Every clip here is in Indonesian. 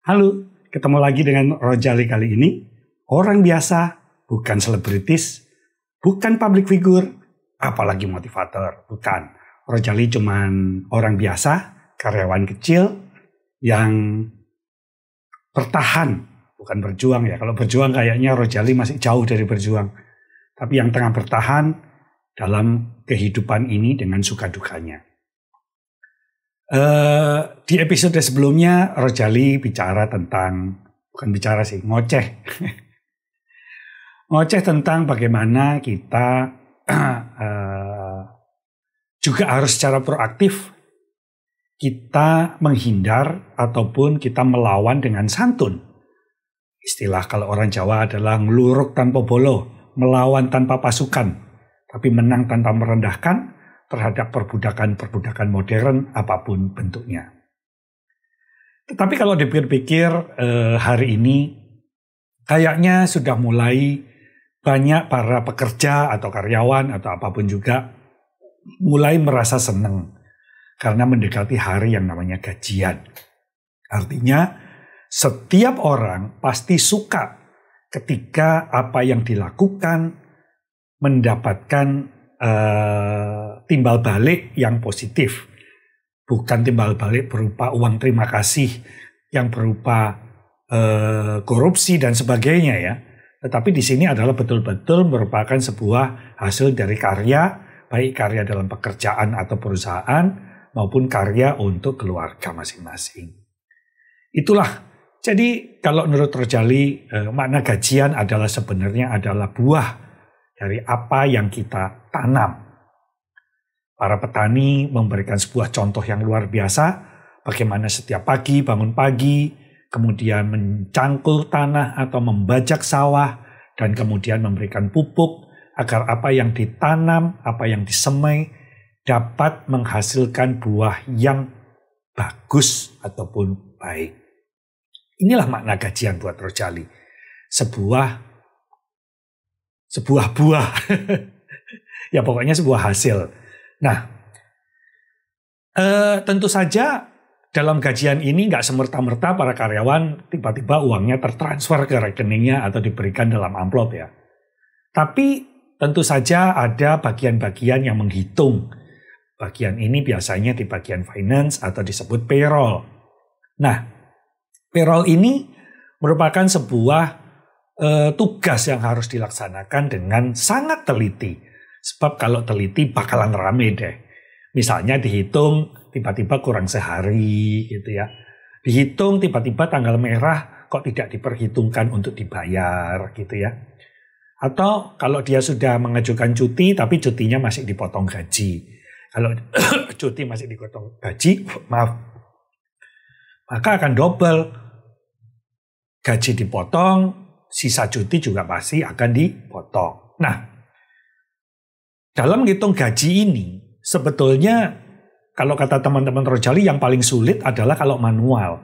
Halo, ketemu lagi dengan Rojali kali ini. Orang biasa, bukan selebritis, bukan public figure, apalagi motivator, bukan. Rojali cuman orang biasa, karyawan kecil yang bertahan, bukan berjuang ya. Kalau berjuang kayaknya Rojali masih jauh dari berjuang. Tapi yang tengah bertahan dalam kehidupan ini dengan suka dukanya. Di episode sebelumnya Rojali bicara tentang, bukan bicara sih, ngoceh. Ngoceh tentang bagaimana kita juga harus secara proaktif kita menghindar ataupun kita melawan dengan santun. Istilah kalau orang Jawa adalah ngeluruk tanpa bolo, melawan tanpa pasukan, tapi menang tanpa merendahkan terhadap perbudakan-perbudakan modern apapun bentuknya. Tetapi kalau dipikir-pikir hari ini kayaknya sudah mulai banyak para pekerja atau karyawan atau apapun juga mulai merasa senang karena mendekati hari yang namanya gajian. Artinya setiap orang pasti suka ketika apa yang dilakukan mendapatkan timbal balik yang positif, bukan timbal balik berupa uang terima kasih yang berupa korupsi dan sebagainya ya. Tetapi di sini adalah betul-betul merupakan sebuah hasil dari karya, baik karya dalam pekerjaan atau perusahaan maupun karya untuk keluarga masing-masing. Itulah. Jadi kalau menurut Rojali makna gajian adalah sebenarnya adalah buah dari apa yang kita tanam. Para petani memberikan sebuah contoh yang luar biasa, bagaimana setiap pagi bangun pagi, kemudian mencangkul tanah atau membajak sawah, dan kemudian memberikan pupuk, agar apa yang ditanam, apa yang disemai, dapat menghasilkan buah yang bagus ataupun baik. Inilah makna gajian buat Rojali. Sebuah buah. Ya pokoknya sebuah hasil. Nah, tentu saja dalam gajian ini nggak semerta-merta para karyawan tiba-tiba uangnya tertransfer ke rekeningnya atau diberikan dalam amplop ya. Tapi tentu saja ada bagian-bagian yang menghitung. Bagian ini biasanya di bagian finance atau disebut payroll. Nah, payroll ini merupakan sebuah tugas yang harus dilaksanakan dengan sangat teliti. Sebab kalau teliti bakalan rame deh. Misalnya dihitung tiba-tiba kurang sehari gitu ya. Dihitung tiba-tiba tanggal merah kok tidak diperhitungkan untuk dibayar gitu ya. Atau kalau dia sudah mengajukan cuti tapi cutinya masih dipotong gaji. Kalau cuti masih dipotong gaji, maka akan double. Gaji dipotong, sisa cuti juga pasti akan dipotong. Nah, dalam menghitung gaji ini, sebetulnya kalau kata teman-teman Rojali yang paling sulit adalah kalau manual.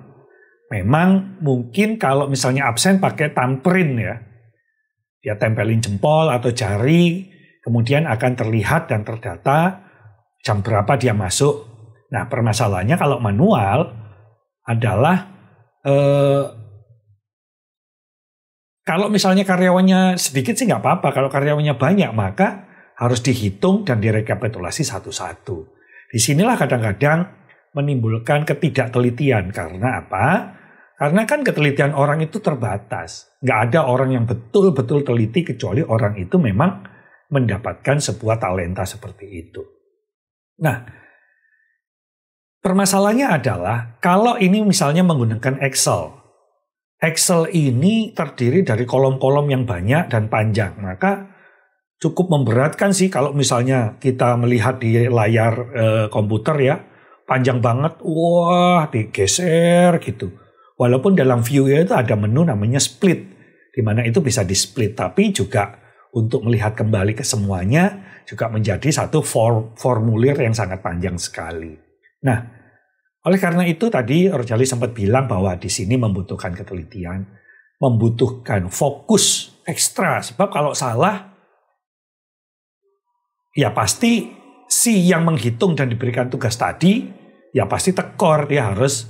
Memang mungkin kalau misalnya absen pakai thumbprint ya, dia tempelin jempol atau jari, kemudian akan terlihat dan terdata jam berapa dia masuk. Nah, permasalahannya kalau manual adalah kalau misalnya karyawannya sedikit sih nggak apa-apa. Kalau karyawannya banyak maka harus dihitung dan direkapitulasi satu-satu. Disinilah kadang-kadang menimbulkan ketidaktelitian. Karena apa? Karena kan ketelitian orang itu terbatas. Nggak ada orang yang betul-betul teliti kecuali orang itu memang mendapatkan sebuah talenta seperti itu. Nah, permasalahannya adalah kalau ini misalnya menggunakan Excel. Excel ini terdiri dari kolom-kolom yang banyak dan panjang. Maka cukup memberatkan sih kalau misalnya kita melihat di layar komputer ya. Panjang banget, wah digeser gitu. Walaupun dalam view-nya itu ada menu namanya split. Di mana itu bisa di split. Tapi juga untuk melihat kembali ke semuanya juga menjadi satu formulir yang sangat panjang sekali. Nah, oleh karena itu tadi Rojali sempat bilang bahwa di sini membutuhkan ketelitian, membutuhkan fokus ekstra. Sebab kalau salah, ya pasti si yang menghitung dan diberikan tugas tadi, ya pasti tekor, dia harus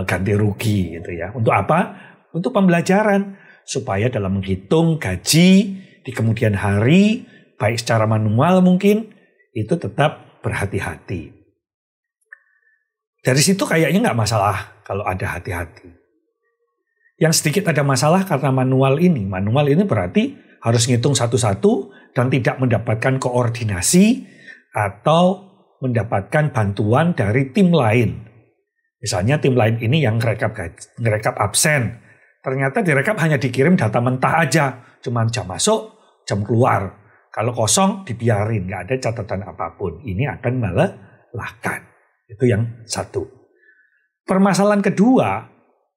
ganti rugi gitu ya. Untuk apa? Untuk pembelajaran supaya dalam menghitung gaji di kemudian hari, baik secara manual mungkin, itu tetap berhati-hati. Dari situ kayaknya nggak masalah kalau ada hati-hati. Yang sedikit ada masalah karena manual ini. Manual ini berarti harus ngitung satu-satu dan tidak mendapatkan koordinasi atau mendapatkan bantuan dari tim lain. Misalnya tim lain ini yang ngerekap absen. Ternyata direkap hanya dikirim data mentah aja. Cuma jam masuk, jam keluar. Kalau kosong dibiarin, nggak ada catatan apapun. Ini akan melelahkan. Itu yang satu. Permasalahan kedua,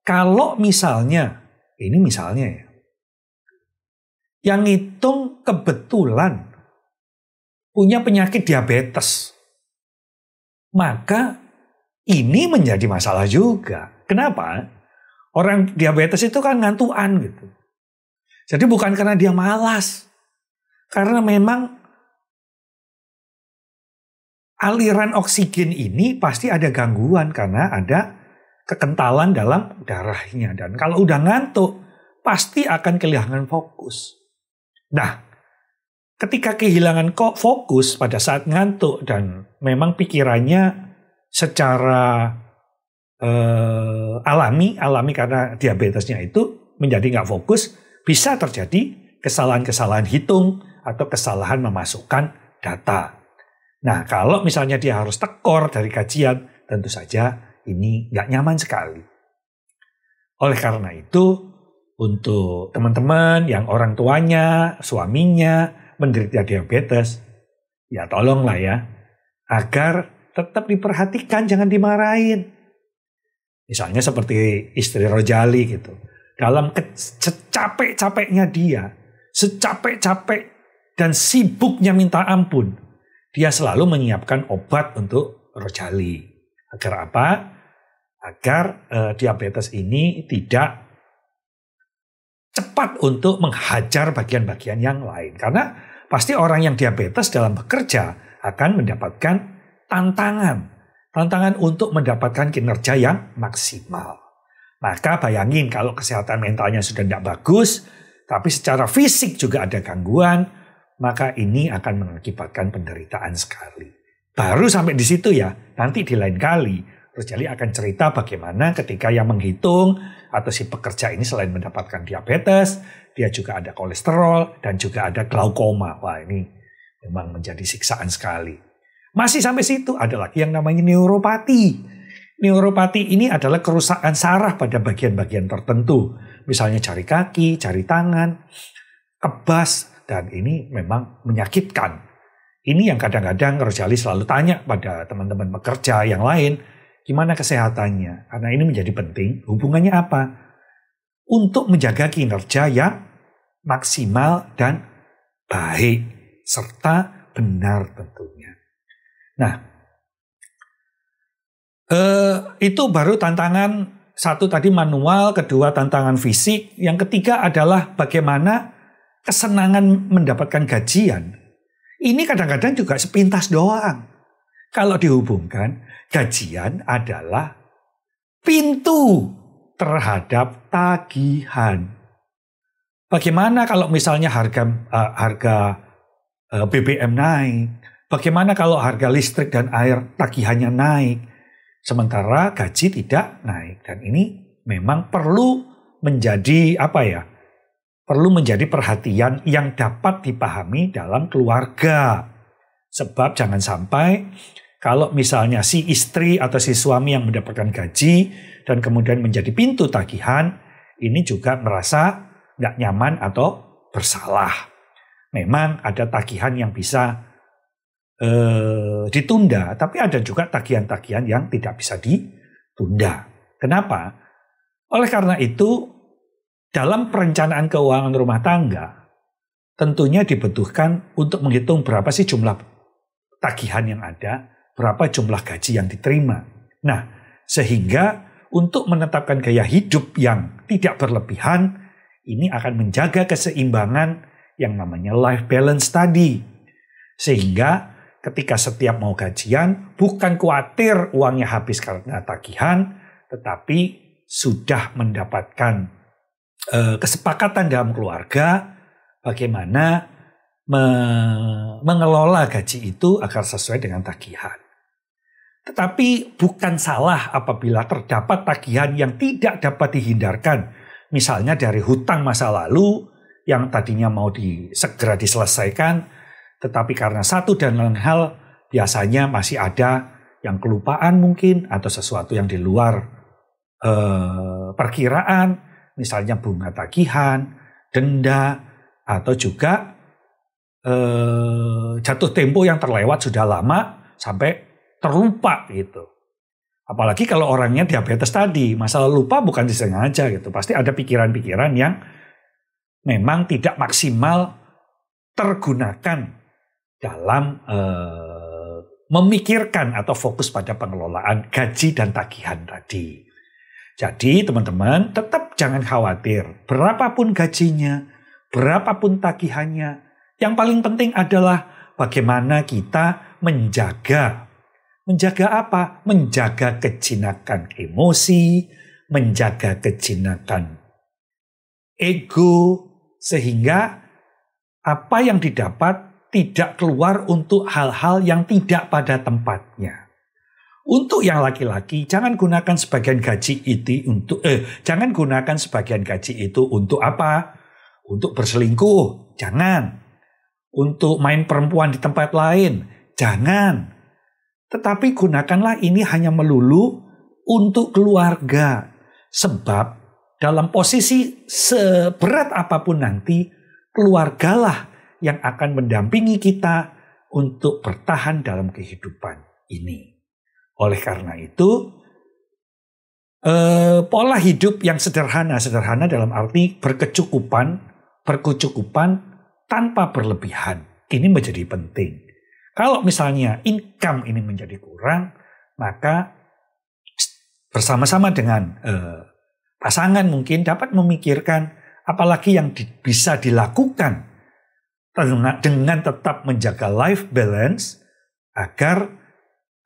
kalau misalnya, ini misalnya ya, yang ngitung kebetulan punya penyakit diabetes, maka ini menjadi masalah juga. Kenapa? Orang diabetes itu kan ngantuan gitu. Jadi bukan karena dia malas, karena memang aliran oksigen ini pasti ada gangguan karena ada kekentalan dalam darahnya. Dan kalau udah ngantuk, pasti akan kehilangan fokus. Nah, ketika kehilangan fokus pada saat ngantuk dan memang pikirannya secara alami karena diabetesnya itu menjadi nggak fokus, bisa terjadi kesalahan-kesalahan hitung atau kesalahan memasukkan data. Nah, kalau misalnya dia harus tekor dari kajian, tentu saja ini nggak nyaman sekali. Oleh karena itu, untuk teman-teman yang orang tuanya, suaminya menderita diabetes, ya tolonglah ya, agar tetap diperhatikan, jangan dimarahin. Misalnya seperti istri Rojali gitu. Dalam secapek-capeknya dia, secapek-capek dan sibuknya minta ampun, dia selalu menyiapkan obat untuk Rojali. Agar apa? Agar diabetes ini tidak cepat untuk menghajar bagian-bagian yang lain. Karena pasti orang yang diabetes dalam bekerja akan mendapatkan tantangan untuk mendapatkan kinerja yang maksimal. Maka bayangin kalau kesehatan mentalnya sudah tidak bagus, tapi secara fisik juga ada gangguan, maka ini akan mengakibatkan penderitaan sekali. Baru sampai di situ ya, nanti di lain kali Rojali akan cerita bagaimana ketika yang menghitung atau si pekerja ini selain mendapatkan diabetes, dia juga ada kolesterol dan juga ada glaukoma. Wah, ini memang menjadi siksaan sekali. Masih sampai situ ada lagi yang namanya neuropati. Neuropati ini adalah kerusakan saraf pada bagian-bagian tertentu. Misalnya jari kaki, jari tangan, kebas, dan ini memang menyakitkan. Ini yang kadang-kadang Rojali selalu tanya pada teman-teman pekerja yang lain, gimana kesehatannya? Karena ini menjadi penting. Hubungannya apa? Untuk menjaga kinerja yang maksimal dan baik, serta benar tentunya. Nah, itu baru tantangan satu tadi manual, kedua tantangan fisik, yang ketiga adalah bagaimana kesenangan mendapatkan gajian. Ini kadang-kadang juga sepintas doang. Kalau dihubungkan, gajian adalah pintu terhadap tagihan. Bagaimana kalau misalnya harga BBM naik? Bagaimana kalau harga listrik dan air tagihannya naik? Sementara gaji tidak naik. Dan ini memang perlu menjadi perlu menjadi perhatian yang dapat dipahami dalam keluarga. Sebab jangan sampai kalau misalnya si istri atau si suami yang mendapatkan gaji dan kemudian menjadi pintu tagihan, ini juga merasa nggak nyaman atau bersalah. Memang ada tagihan yang bisa ditunda, tapi ada juga tagihan-tagihan yang tidak bisa ditunda. Kenapa? Oleh karena itu, dalam perencanaan keuangan rumah tangga, tentunya dibutuhkan untuk menghitung berapa sih jumlah tagihan yang ada, berapa jumlah gaji yang diterima. Nah, sehingga untuk menetapkan gaya hidup yang tidak berlebihan, ini akan menjaga keseimbangan yang namanya life balance tadi. Sehingga ketika setiap mau gajian, bukan khawatir uangnya habis karena tagihan, tetapi sudah mendapatkan kesepakatan dalam keluarga bagaimana mengelola gaji itu agar sesuai dengan tagihan. Tetapi bukan salah apabila terdapat tagihan yang tidak dapat dihindarkan. Misalnya dari hutang masa lalu yang tadinya mau segera diselesaikan, tetapi karena satu dan lain hal biasanya masih ada yang kelupaan mungkin atau sesuatu yang di luar perkiraan, misalnya bunga tagihan, denda, atau juga jatuh tempo yang terlewat sudah lama sampai terlupa gitu. Apalagi kalau orangnya diabetes tadi, masalah lupa bukan disengaja gitu. Pasti ada pikiran-pikiran yang memang tidak maksimal tergunakan dalam memikirkan atau fokus pada pengelolaan gaji dan tagihan tadi. Jadi teman-teman tetap jangan khawatir. Berapapun gajinya, berapapun tagihannya, yang paling penting adalah bagaimana kita menjaga. Menjaga apa? Menjaga kejinakan emosi, menjaga kejinakan ego, sehingga apa yang didapat tidak keluar untuk hal-hal yang tidak pada tempatnya. Untuk yang laki-laki, jangan gunakan sebagian gaji itu untuk apa? Untuk berselingkuh, jangan. Untuk main perempuan di tempat lain, jangan. Tetapi gunakanlah ini hanya melulu untuk keluarga. Sebab dalam posisi seberat apapun nanti, keluargalah yang akan mendampingi kita untuk bertahan dalam kehidupan ini. Oleh karena itu, pola hidup yang sederhana dalam arti berkecukupan tanpa berlebihan. Ini menjadi penting. Kalau misalnya income ini menjadi kurang, maka bersama-sama dengan pasangan mungkin dapat memikirkan apalagi yang bisa dilakukan dengan tetap menjaga life balance agar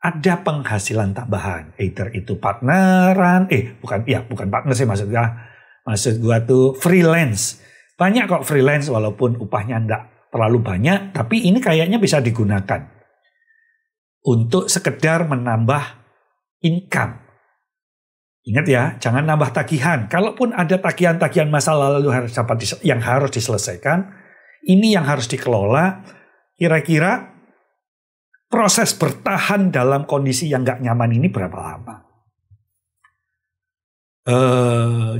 ada penghasilan tambahan. Either itu partneran, bukan partner sih maksud gua tuh freelance. Banyak kok freelance walaupun upahnya enggak terlalu banyak, tapi ini kayaknya bisa digunakan untuk sekedar menambah income. Ingat ya, jangan nambah tagihan. Kalaupun ada tagihan-tagihan masa lalu yang harus diselesaikan, ini yang harus dikelola. Kira-kira proses bertahan dalam kondisi yang nggak nyaman ini berapa lama?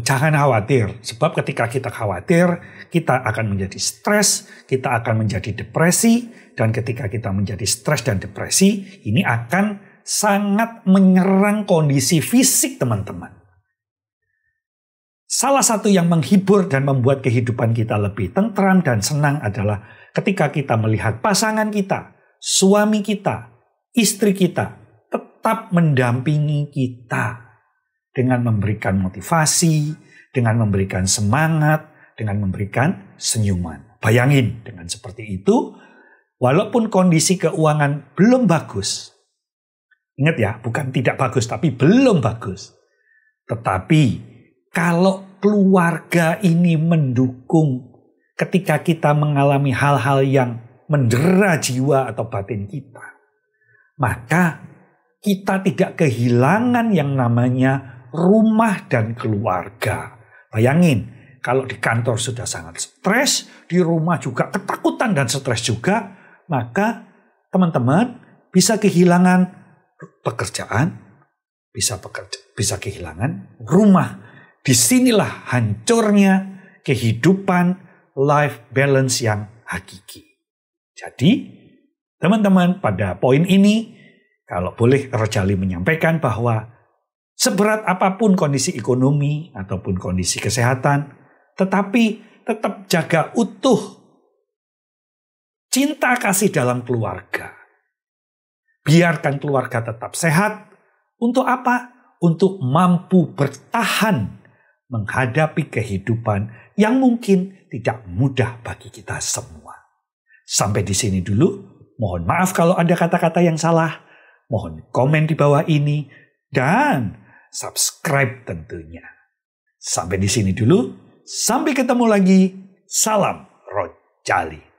Jangan khawatir, sebab ketika kita khawatir, kita akan menjadi stres, kita akan menjadi depresi, dan ketika kita menjadi stres dan depresi, ini akan sangat menyerang kondisi fisik teman-teman. Salah satu yang menghibur dan membuat kehidupan kita lebih tentram dan senang adalah ketika kita melihat pasangan kita, suami kita, istri kita, tetap mendampingi kita. Dengan memberikan motivasi, dengan memberikan semangat, dengan memberikan senyuman. Bayangin dengan seperti itu, walaupun kondisi keuangan belum bagus. Ingat ya, bukan tidak bagus, tapi belum bagus. Tetapi kalau keluarga ini mendukung ketika kita mengalami hal-hal yang mendera jiwa atau batin kita, maka kita tidak kehilangan yang namanya rumah dan keluarga. Bayangin, kalau di kantor sudah sangat stres, di rumah juga ketakutan dan stres juga, maka teman-teman bisa kehilangan pekerjaan, bisa kehilangan rumah. Disinilah hancurnya kehidupan life balance yang hakiki. Jadi, teman-teman, pada poin ini, kalau boleh Rojali menyampaikan bahwa seberat apapun kondisi ekonomi ataupun kondisi kesehatan, tetapi tetap jaga utuh cinta kasih dalam keluarga. Biarkan keluarga tetap sehat. Untuk apa? Untuk mampu bertahan menghadapi kehidupan yang mungkin tidak mudah bagi kita semua. Sampai di sini dulu. Mohon maaf kalau ada kata-kata yang salah. Mohon komen di bawah ini. Dan subscribe tentunya. Sampai di sini dulu. Sampai ketemu lagi. Salam Rojali.